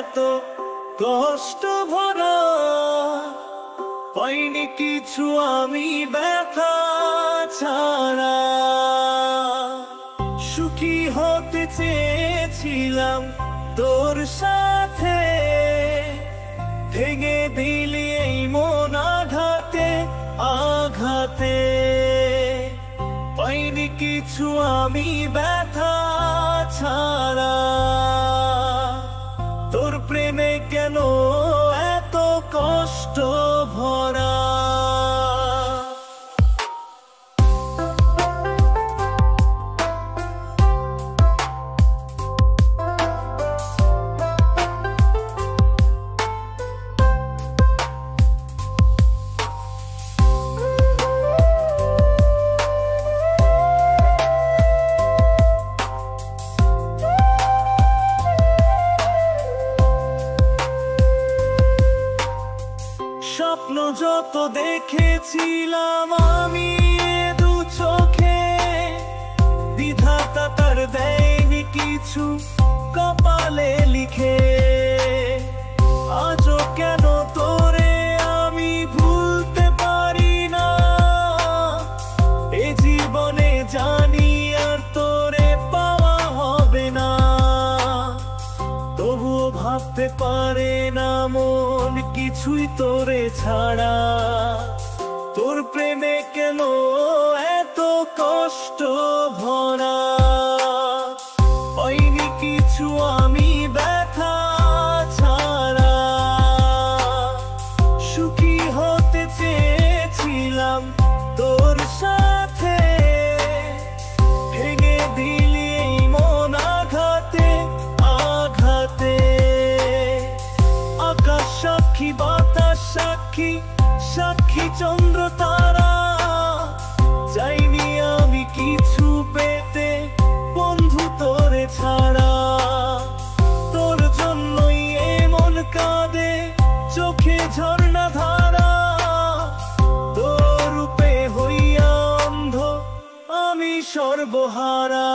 এত কষ্ট ভরা, পাইনি কিছু আমি ব্যথা ছাড়া। সুখী হতে চেয়েছিলাম তোর সাথে, ভেঙে দিলি এই মন আঘাতে আঘাতে। পাইনি কিছু আমি ব্যথা ছাড়া, তোর প্রেমে কেন এত কষ্ট ভরা। স্বপ্ন যত দেখেছিলাম আমি দু চোখে, বিধাতা তার দেয়নি কিছু কপালে লিখে। আজও কেন তোরে আমি ভুলতে পারি না, এ জীবনে জানি আর তোরে পাওয়া হবে না। তবুও ভাবতে পারে না মন কিছুই তোরে ছাড়া, তোর প্রেমে কেন এত কষ্ট ভরা। পাইনি কিছু আমি ব্যথা ছাড়া, সুখী হতে চেয়েছিলাম তোর সাথে, ভেঙে দিলি এই মন আঘাতে আঘাতে। আকাশ সাক্ষী, বাতাস সাক্ষী, সাক্ষী চন্দ্র তারা, চাইনি আমি কিছু পেতে বন্ধু তোরে ছাড়া। তোর জন্যই এমন কাঁদে চোখে ঝর্ণা ধারা, তোর রূপে হইয়া অন্ধ আমি সর্বহারা।